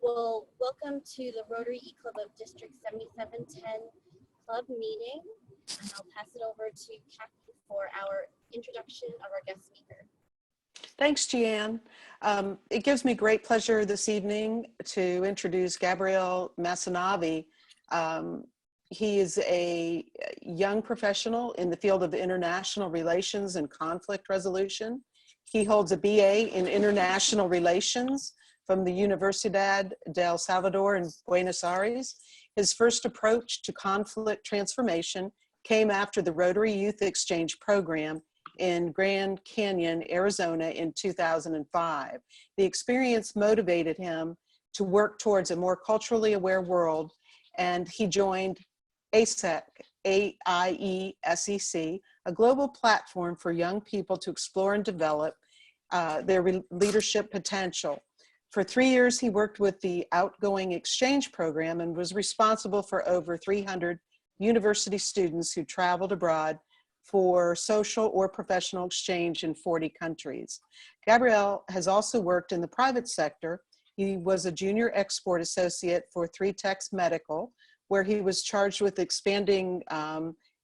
Well, welcome to the Rotary E-Club of District 7710 Club meeting. And I'll pass it over to Kathy for our introduction of our guest speaker. Thanks, Jeanne. It gives me great pleasure this evening to introduce Gabriel Maissonave. He is a young professional in the field of international relations and conflict resolution. He holds a BA in international relations from the Universidad del Salvador in Buenos Aires. His first approach to conflict transformation came after the Rotary Youth Exchange Program in Grand Canyon, Arizona in 2005. The experience motivated him to work towards a more culturally aware world, and he joined AIESEC, A-I-E-S-E-C, a global platform for young people to explore and develop their leadership potential. For 3 years, he worked with the Outgoing Exchange Program and was responsible for over 300 university students who traveled abroad for social or professional exchange in 40 countries. Gabriel has also worked in the private sector. He was a junior export associate for 3Tex Medical, where he was charged with expanding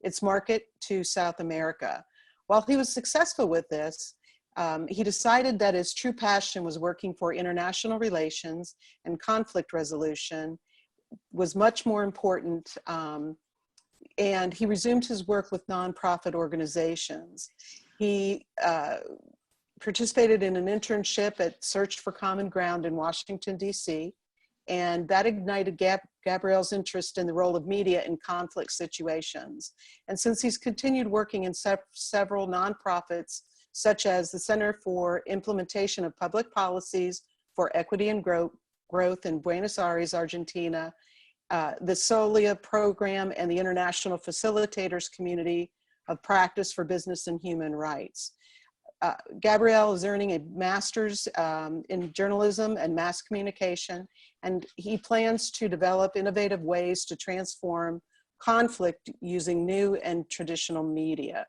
its market to South America. While he was successful with this, he decided that his true passion was working for international relations, and conflict resolution was much more important, and he resumed his work with nonprofit organizations. He participated in an internship at Search for Common Ground in Washington, D.C., and that ignited Gabriel's interest in the role of media in conflict situations. And since he's continued working in several nonprofits, such as the Center for Implementation of Public Policies for Equity and Growth in Buenos Aires, Argentina, the SOLIA program, and the International Facilitators Community of Practice for Business and Human Rights. Gabriel is earning a master's in journalism and mass communication, and he plans to develop innovative ways to transform conflict using new and traditional media.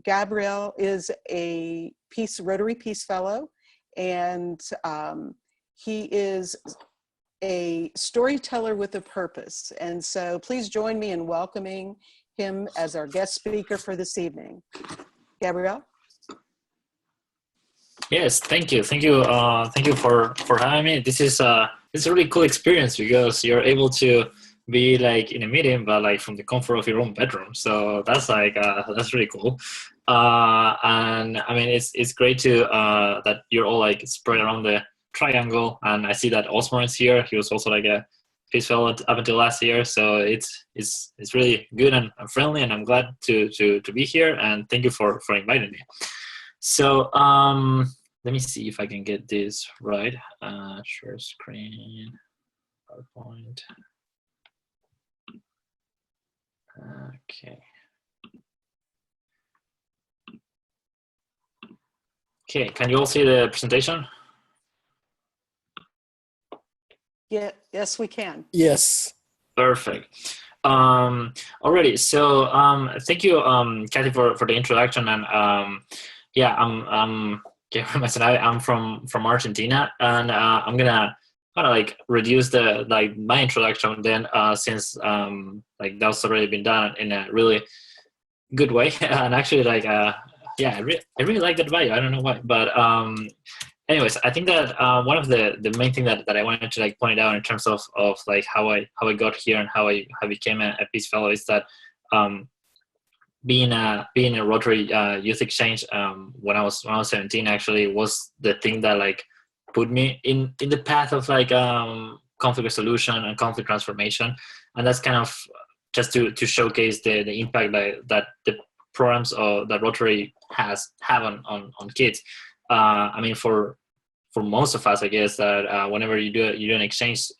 Gabriel is a Rotary Peace Fellow, and he is a storyteller with a purpose. And so please join me in welcoming him as our guest speaker for this evening. Gabriel? Yes, thank you. Thank you for having me. This is it's a really cool experience because you're able to be like in a meeting, but like from the comfort of your own bedroom. So that's like that's really cool. And I mean, it's great to that you're all like spread around the triangle. And I see that Osmar is here. He was also like a Peace Fellow up until last year. So it's really good and friendly, and I'm glad to be here. And thank you for inviting me. So let me see if I can get this right. Share screen, PowerPoint. Okay, can you all see the presentation? Yeah, yes, we can. Yes. Perfect. Alrighty, so thank you, Kathy, for the introduction. And yeah, I'm Gabriel Maissonave. I'm from Argentina, and I'm gonna kind of like reduce my introduction then, since like that's already been done in a really good way. And actually, like yeah, I really like that bio. I don't know why, but anyways, I think that one of the main thing that I wanted to like point out in terms of like how I got here and how I became a Peace Fellow is that being a Rotary Youth Exchange when I was 17 actually was the thing that like put me in the path of like conflict resolution and conflict transformation. And that's kind of just to showcase the impact that the programs that Rotary have on kids. I mean, for most of us, I guess that whenever you do an exchange,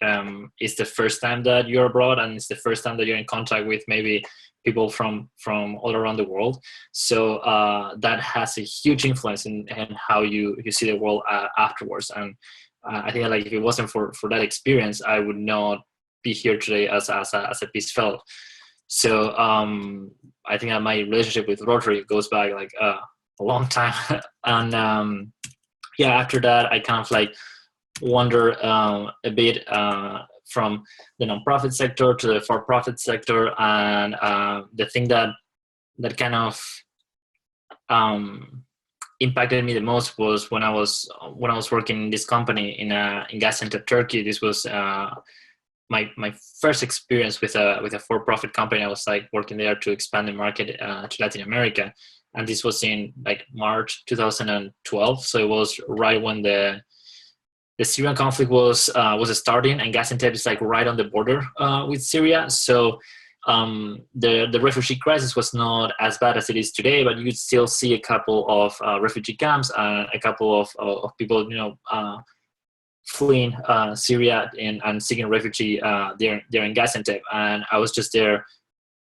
it's the first time that you're abroad, and it's the first time that you're in contact with maybe people from all around the world. So that has a huge influence in how you see the world afterwards. And I think that, like, if it wasn't for that experience, I would not be here today as a Peace Fellow. So I think that my relationship with Rotary goes back like a long time. And yeah, after that, I kind of like wander a bit from the nonprofit sector to the for-profit sector, and the thing that kind of impacted me the most was when I was working in this company in Gaziantep, Turkey. This was my first experience with a for-profit company. I was like working there to expand the market to Latin America, and this was in like March 2012. So it was right when the Syrian conflict was starting, and Gaziantep is like right on the border with Syria. So the refugee crisis was not as bad as it is today, but you could still see a couple of refugee camps and a couple of people, fleeing Syria and seeking refugee there in Gaziantep. And I was just there,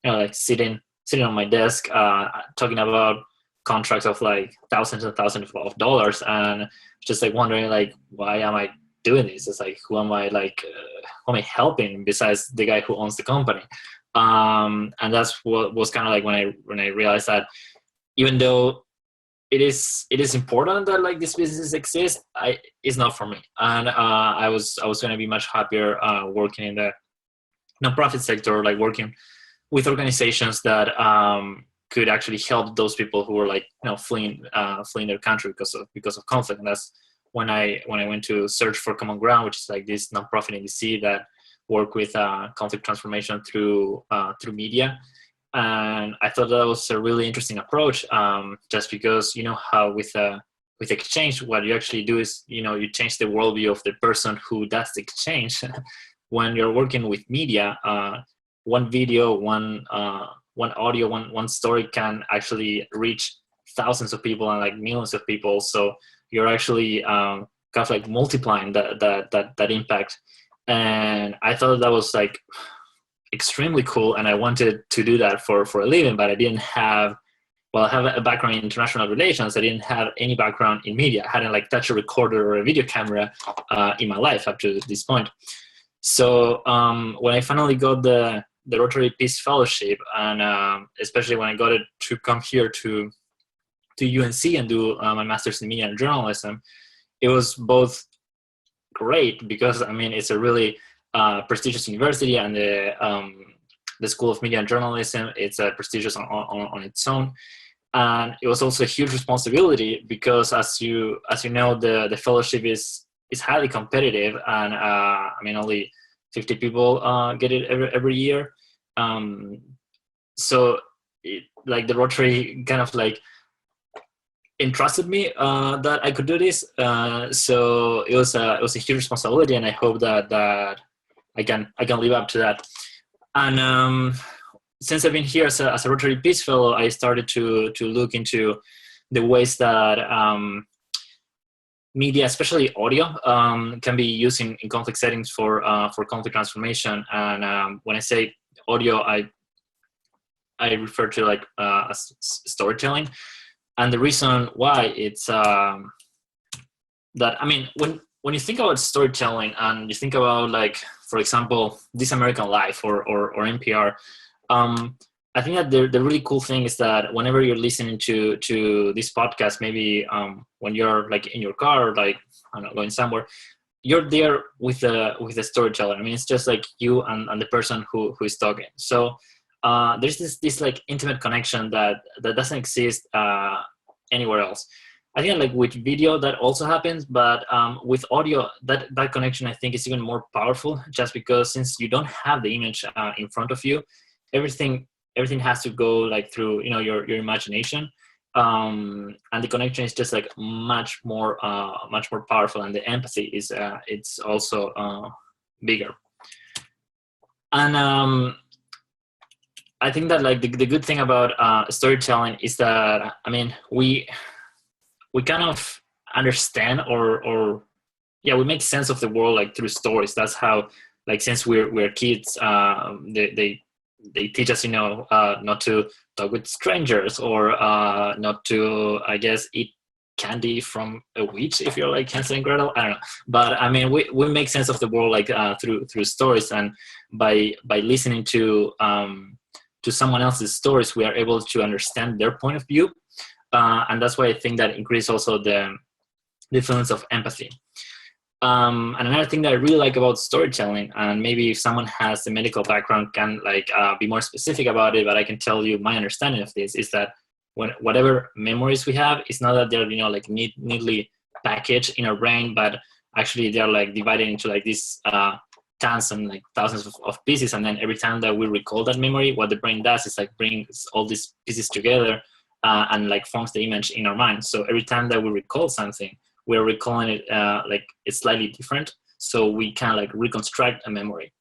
like sitting on my desk, talking about contracts of like thousands and thousands of dollars, and just like wondering like, why am I doing this? It's like, who am I who am I helping besides the guy who owns the company? And that's what was kind of like when I realized that even though it is important that like this business exists, it's not for me. And I was going to be much happier working in the nonprofit sector, like working with organizations that could actually help those people who were like fleeing their country because of conflict. And that's when I went to Search for Common Ground, which is like this nonprofit in DC that work with conflict transformation through media. And I thought that was a really interesting approach, just because how with exchange, what you actually do is you change the worldview of the person who does the exchange. When you're working with media, one video, one audio, one story can actually reach thousands of people and like millions of people. So you're actually kind of like multiplying that impact. And I thought that was like extremely cool, and I wanted to do that for a living, but I didn't have, I have a background in international relations. I didn't have any background in media. I hadn't like touched a recorder or a video camera in my life up to this point. So when I finally got the Rotary Peace Fellowship, and especially when I got it to come here to UNC and do my master's in media and journalism, it was both great because I mean it's a really prestigious university, and the School of Media and Journalism, it's prestigious on its own. And it was also a huge responsibility because, as you know, the fellowship is highly competitive, and I mean only 50 people get it every year. So like the Rotary kind of like entrusted me that I could do this. So it was a huge responsibility, and I hope that I can live up to that. And since I've been here as a Rotary Peace Fellow, I started to look into the ways that media, especially audio, can be used in conflict settings for conflict transformation. And when I say audio, I refer to like storytelling. And the reason why it's that, I mean, when you think about storytelling and you think about like, for example, This American Life or NPR, I think that the really cool thing is that whenever you're listening to this podcast, maybe when you're like in your car, or like I don't know, going somewhere, you're there with the storyteller. I mean, it's just like you and the person who is talking. So there's this like intimate connection that doesn't exist anywhere else. I think like with video that also happens, but with audio, that connection I think is even more powerful, just because since you don't have the image in front of you, everything has to go like through your imagination, and the connection is just like much more powerful, and the empathy is it's also bigger. And I think that like the good thing about storytelling is that, I mean, we kind of understand or we make sense of the world like through stories. That's how, like, since we're kids, they teach us, not to talk with strangers, or not to, I guess, eat candy from a witch if you're like Hansel and Gretel. I don't know, but I mean, we make sense of the world like through stories, and by listening to someone else's stories, we are able to understand their point of view, and that's why I think that increases also the feelings of empathy. And another thing that I really like about storytelling, and maybe if someone has a medical background can like be more specific about it, but I can tell you my understanding of this is that whatever memories we have, it's not that they're, you know, like neatly packaged in our brain, but actually they're like divided into like these tons and like thousands of pieces. And then every time that we recall that memory, what the brain does is like brings all these pieces together and like forms the image in our mind. So every time that we recall something, we're recalling it like it's slightly different, so we can like reconstruct a memory.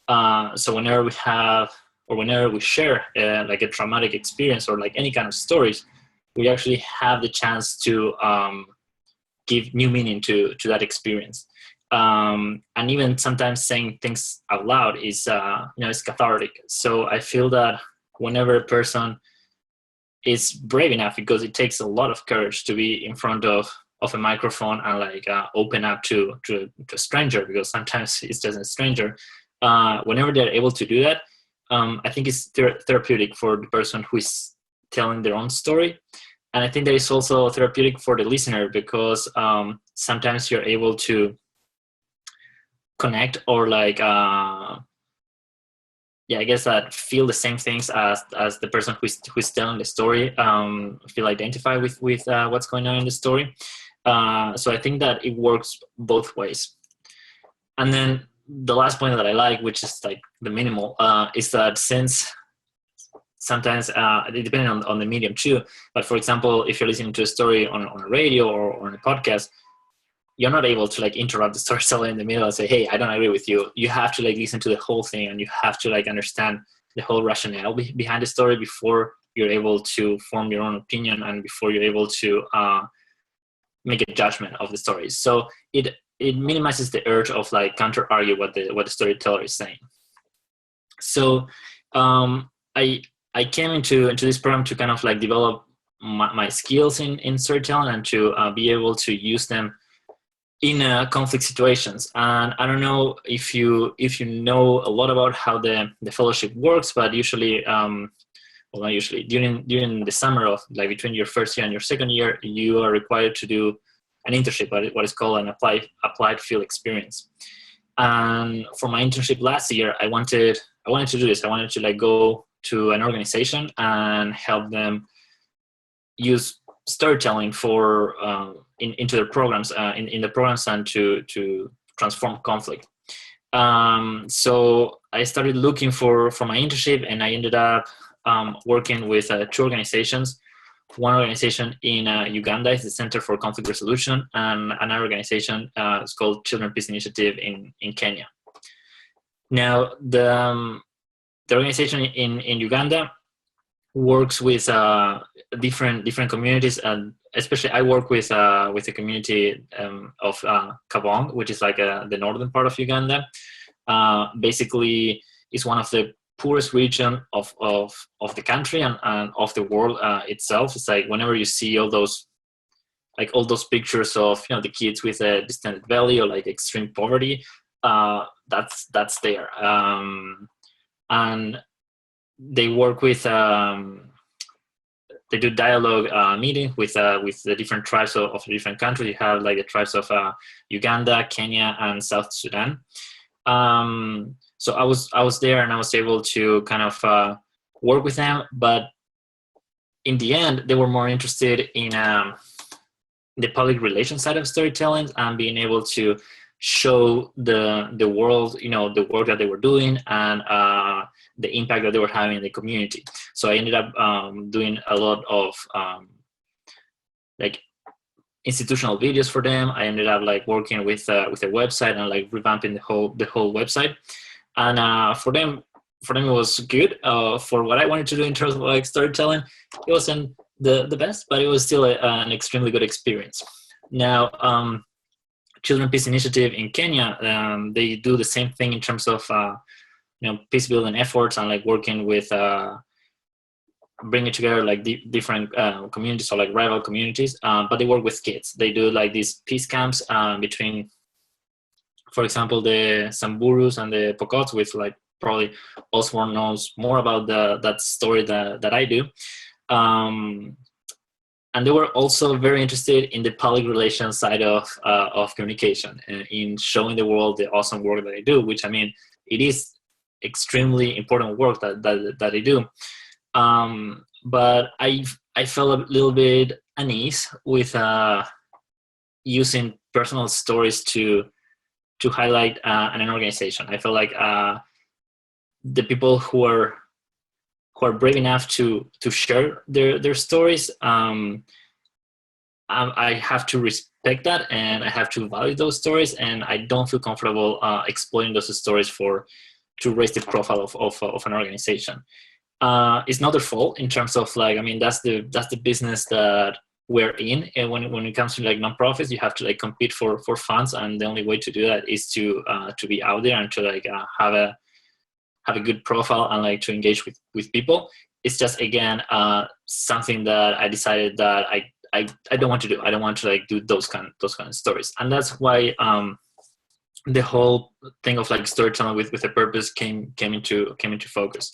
So whenever we have, or whenever we share like a traumatic experience or like any kind of stories, we actually have the chance to give new meaning to that experience. And even sometimes saying things out loud is, you know, it's cathartic. So I feel that whenever a person is brave enough, because it takes a lot of courage to be in front of a microphone and like open up to a stranger, because sometimes it's just a stranger. Whenever they're able to do that, I think it's therapeutic for the person who is telling their own story. And I think that it's also therapeutic for the listener, because sometimes you're able to connect or like, yeah, I guess that feel the same things as the person who's telling the story, feel identified with what's going on in the story. So I think that it works both ways. And then the last point that I like, which is like the minimal, is that since sometimes, depending on the medium too, but for example, if you're listening to a story on a radio or on a podcast, you're not able to like interrupt the storyteller in the middle and say, hey, I don't agree with you. You have to like listen to the whole thing, and you have to like understand the whole rationale behind the story before you're able to form your own opinion and before you're able to make a judgment of the story. So it minimizes the urge of like counter argue what the storyteller is saying. So I came into this program to kind of like develop my skills in storytelling and to be able to use them in conflict situations. And I don't know if you know a lot about how the fellowship works, but usually, well, not usually, during the summer of like between your first year and your second year, you are required to do an internship, what is called an applied field experience. And for my internship last year, I wanted to do this. I wanted to like go to an organization and help them use storytelling for into their programs, in the programs, and to transform conflict. So I started looking for my internship, and I ended up working with two organizations. One organization in Uganda is the Center for Conflict Resolution, and another organization is called Children Peace Initiative in Kenya. Now, the organization in Uganda works with different communities, and especially I work with the community of Kabong, which is like the northern part of Uganda. Basically, it's one of the poorest region of the country and of the world itself. It's like whenever you see all those pictures of, you know, the kids with a distended belly or like extreme poverty, that's there. And they work with they do dialogue meetings with the different tribes of the different countries. You have like the tribes of Uganda, Kenya, and South Sudan. So I was there, and I was able to kind of work with them. But in the end, they were more interested in the public relations side of storytelling and being able to show the world, you know, the work that they were doing and the impact that they were having in the community. So I ended up doing a lot of like institutional videos for them. I ended up like working with a website and like revamping the whole website. And for them it was good. For what I wanted to do in terms of like storytelling, it wasn't the best, but it was still an extremely good experience. Now, Children Peace Initiative in Kenya, they do the same thing in terms of you know, peace building efforts and like working with bringing together like different communities or like rival communities, but they work with kids. They do like these peace camps between, for example, the Samburus and the Pokots, with like probably Osborne knows more about that story that I do. and they were also very interested in the public relations side of communication, in showing the world the awesome work that they do, which, I mean, it is extremely important work that they do. But I felt a little bit unease with using personal stories to highlight an organization. I feel like the people who are brave enough to share their stories, I have to respect that, and I have to value those stories, and I don't feel comfortable exploiting those stories to raise the profile of an organization. It's not their fault in terms of, like, I mean, that's the business that we're in, and when it comes to like nonprofits, you have to like compete for funds, and the only way to do that is to be out there and to like have a good profile and like to engage with people. It's just, again, something that I decided that I don't want to do. I don't want to like do those kind of stories, and that's why the whole thing of like storytelling with a purpose came into focus.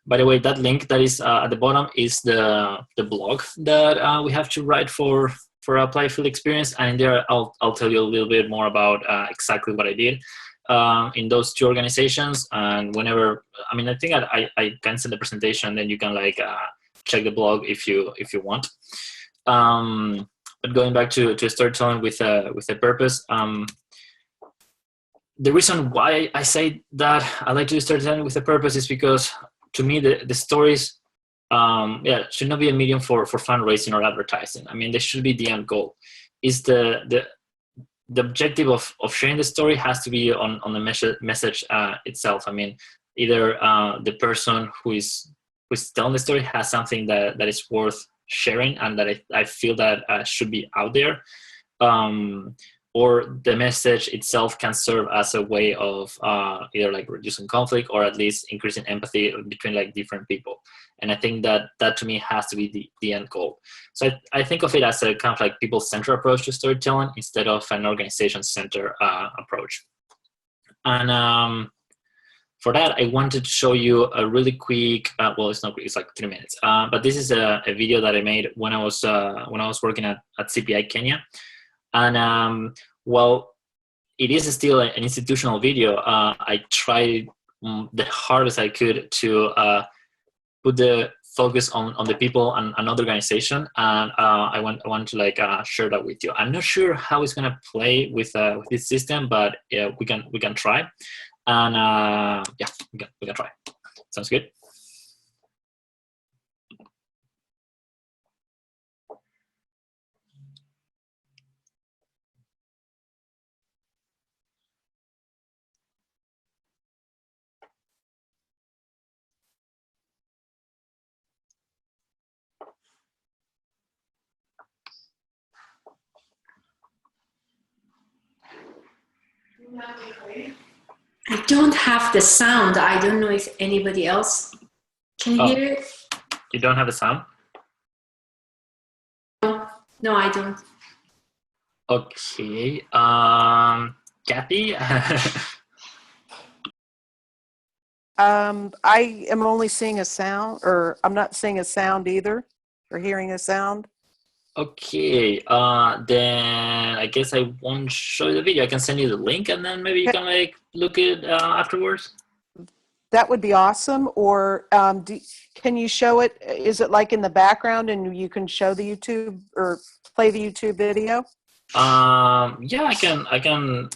By the way, that link that is at the bottom is the blog that we have to write for Apply Field Experience, and in there I'll tell you a little bit more about exactly what I did in those two organizations. And whenever, I mean, I think I can send the presentation, then you can like check the blog if you want. But going back to storytelling with a purpose, the reason why I say that I like to do storytelling with a purpose is because, to me, the stories should not be a medium for fundraising or advertising. I mean, they should be the end goal. Is the objective of sharing the story has to be on the message itself. I mean, either the person who is telling the story has something that is worth sharing and that I feel that should be out there, or the message itself can serve as a way of either like reducing conflict or at least increasing empathy between like different people. And I think that to me has to be the end goal. So I think of it as a kind of like people-centered approach to storytelling instead of an organization-centered approach. And for that, I wanted to show you a really quick, well, it's not quick, it's like 3 minutes. But this is a video that I made when I was working at CPI Kenya. And well, it is still an institutional video. I tried the hardest I could to put the focus on the people and another organization, and I want to like share that with you. I'm not sure how it's gonna play with this system, but yeah, we can try, and yeah, we can try. Sounds good. I don't have the sound. I don't know if anybody else can hear it. You don't have a sound? No, I don't. Okay. Kathy? I am only seeing a sound, or I'm not seeing a sound either, or hearing a sound. Okay, then I guess I won't show you the video. I can send you the link, and then maybe you can like look at afterwards. That would be awesome. Or can you show it? Is it like in the background, and you can show the YouTube or play the YouTube video? Yeah, I can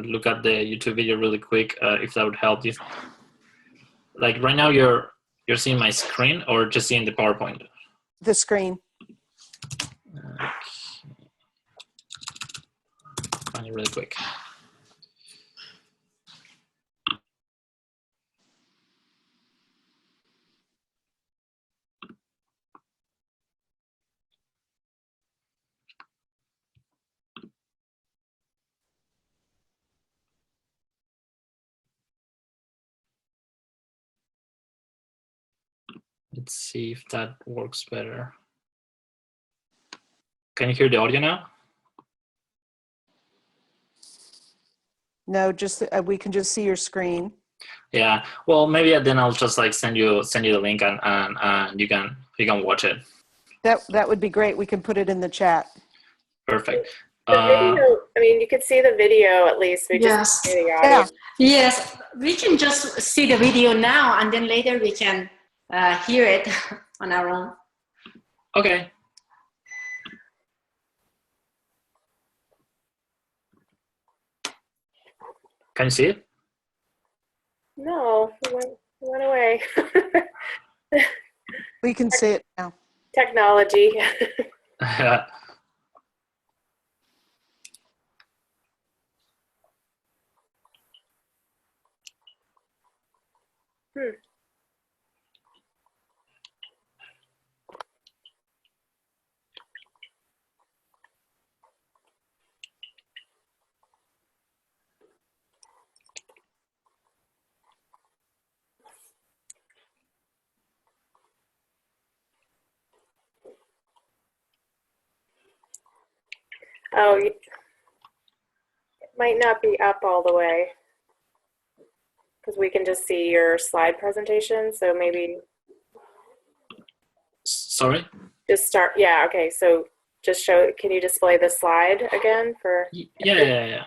look at the YouTube video really quick if that would help you. Like right now, you're seeing my screen, or just seeing the PowerPoint? The screen. Okay. Find it really quick. Let's see if that works better. Can you hear the audio now? No, just we can just see your screen. Yeah. Well, maybe then I'll just like send you the link, and you can watch it. That would be great. We can put it in the chat. Perfect. The video, I mean, you could see the video at least. We Yes. just see the audio. Yes, we can just see the video now, and then later we can hear it on our own. Okay. Can you see it? No, it went away. We can see it now. Technology. Oh, it might not be up all the way because we can just see your slide presentation. So maybe Sorry? just start. Yeah, okay. So just show, can you display the slide again for? Yeah.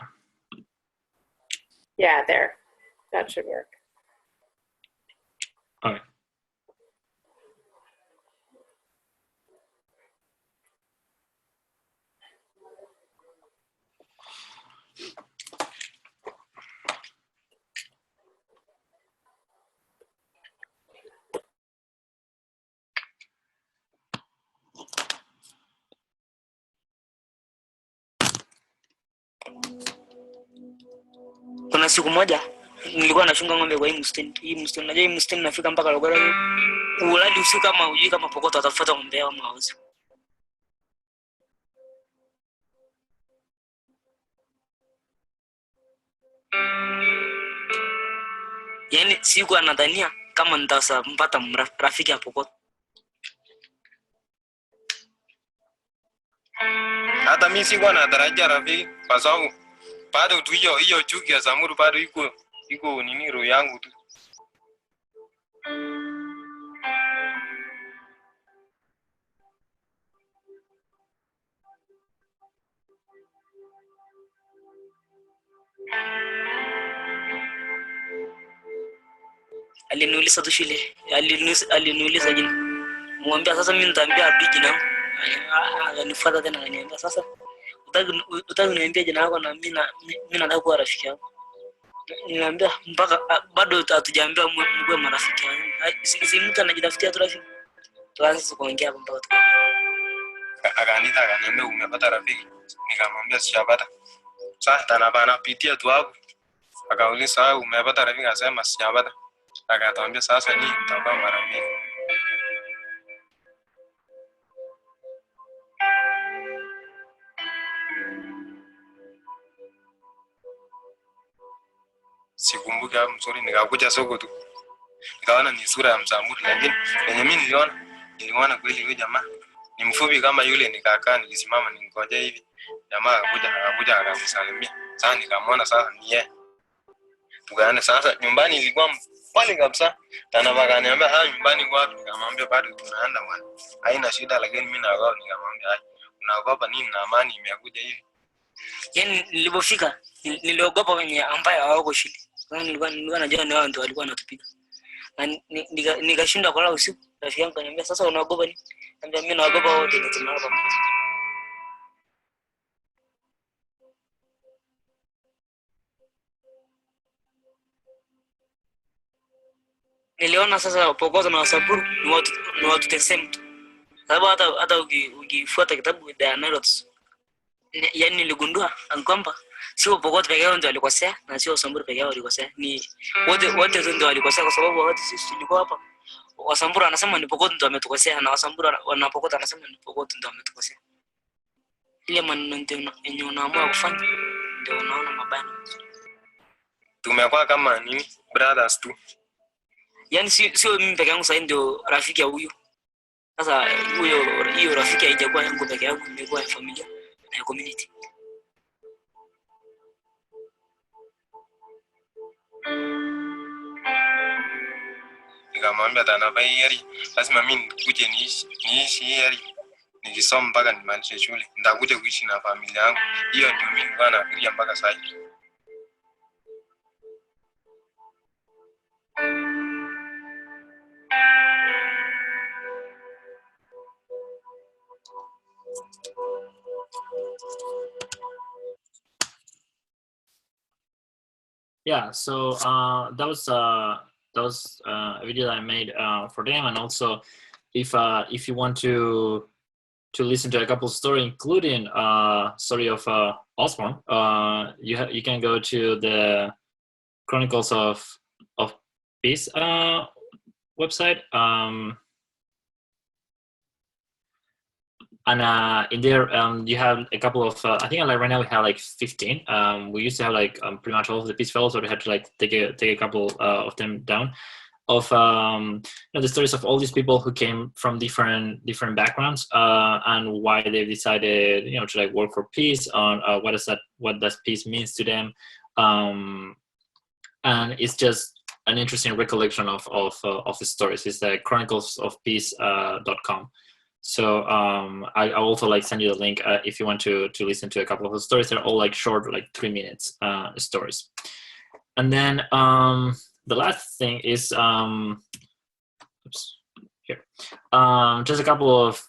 Yeah, there. That should work. All right. Kuna siku moja nilikuwa nachunga ng'ombe kwa hii mstini. Unajua hii mstini nafika mpaka Logora. Ulali usiku kama hujui kama Pokoto atafuata ng'ombe yao ama hawezi. Yaani siku anadhania kama nitampata rafiki ya Pokoto. Hata mimi sikuwa natarajia rafiki kwa sababu bado tu hiyo chuki ya Samuru bado iko nini roho yangu tu. Aliniuliza tu shule. Aliniuliza jina. Mwambia sasa mimi nitaambia Abdi jina. Akanifuata tena ananiambia sasa utaki uniambia jina lako na mimi nataka kuwa rafiki yako. Niambia mpaka bado hatujaambia mwe marafiki. Si mtu anajitafutia tu rafiki. Tuanze kuongea hapo mpaka akaniambia umepata rafiki. Nikamwambia sijapata. Sasa tanabana pitia tu hapo. Akauliza umepata rafiki, akasema sijapata. Akatuambia sasa ni mtakuwa marafiki. Sikumbuki hapo mzuri, nikakuja soko tu. Nikaona ni sura ya Msamuru, lakini yenye mimi niliona kweli yule jamaa ni mfupi kama yule. Nikakaa nilisimama ningoja hivi. Jamaa akakuja akamsalimia. Sasa nikamwona sasa ni yeye. Tukaenda sasa nyumbani, ilikuwa mbali kabisa. Tana wakaniambia nyumbani wapi? Nikamwambia bado tunaenda bwana. Haina shida, lakini mimi naogopa. Nikamwambia unaogopa nini na amani imekuja hivi? Yaani nilipofika niliogopa wenye ambaye hawako shule. Nilikuwa najua ni wao ndio walikuwa wanatupiga. Na nikashinda kulala usiku. Rafiki yangu akaniambia sasa unaogopa nini? Niambia mimi naogopa wote ndio tunaogopa. Niliona sasa Pokoto na Wasamburu ni watu the same tu. Sababu hata ukifuata kitabu The Analogs, yaani niligundua kwamba sio Pokoto peke yao ndio walikosea na sio Wasamburu peke yao walikosea. Ni wote ndio walikosea, kwa sababu wote sisi tulikuwa hapa. Wasamburu anasema ni Pokoto ndio ametukosea na Wasamburu na Pokoto anasema ni Pokoto ndio ametukosea. Ile maneno ndio yenye unaamua kufanya ndio unaona mabaya. Tumekuwa kama nini brothers tu. Yaani sio mimi peke yangu sasa ndio rafiki ya huyu. Sasa hiyo rafiki haijakuwa yangu peke yangu, imekuwa ya familia na ya community. Nikamwambia tanabai yari lazima mimi nikuje niishi yari. nikisoma mpaka nimalize shule. Nitakuja kuishi na familia yangu. Hiyo ndio mimi nilikuwa nafikiria mpaka sasa. Yeah, so that was a video that I made for them, and also if you want to listen to a couple of stories, including story of Osborne, you can go to the Chronicles of Peace website, and in there you have a couple of I think like right now we have like 15. We used to have like pretty much all of the Peace Fellows, so we had to like take a couple of them down, of the stories of all these people who came from different backgrounds, and why they've decided to like work for peace, on what does peace means to them, and it's just an interesting recollection of the stories. It's the chroniclesofpeace.com. So I also like send you the link if you want to listen to a couple of the stories. They're all like short, like 3 minutes stories. And then the last thing is just a couple of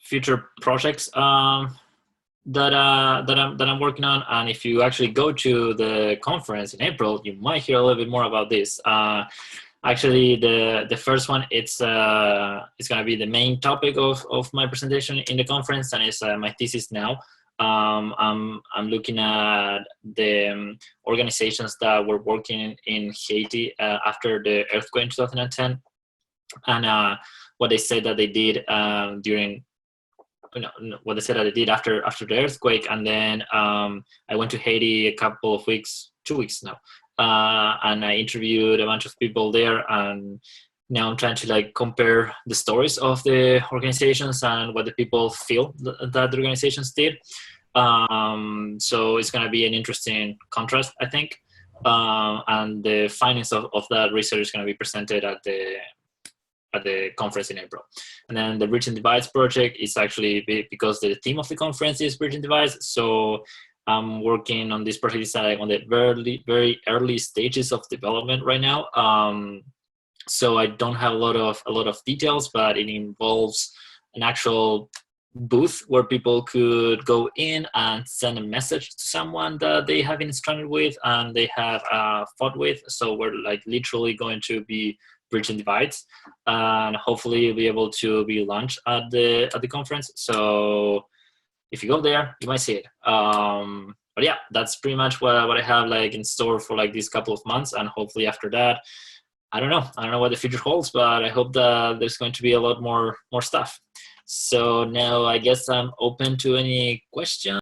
future projects that I'm working on. And if you actually go to the conference in April, you might hear a little bit more about this. Actually, the first one, it's going to be the main topic of my presentation in the conference, and it's my thesis now. I'm looking at the organizations that were working in Haiti after the earthquake in 2010, and what they said that they did during, what they said that they did after the earthquake. And then I went to Haiti a couple of weeks, 2 weeks now. And I interviewed a bunch of people there, and now I'm trying to like compare the stories of the organizations and what the people feel that the organizations did. So it's going to be an interesting contrast, I think. And the findings of that research is going to be presented at the conference in April. And then the Bridging Divides project is actually because the theme of the conference is Bridging Divides. So I'm working on this project on the very early stages of development right now. So I don't have a lot of details, but it involves an actual booth where people could go in and send a message to someone that they have been stranded with and they have fought with. So we're like literally going to be bridging divides, and hopefully be able to be launched at the conference. So if you go there, you might see it. But yeah, that's pretty much what I have like in store for like these couple of months, and hopefully after that, I don't know what the future holds, but I hope that there's going to be a lot more stuff. So now I guess I'm open to any questions.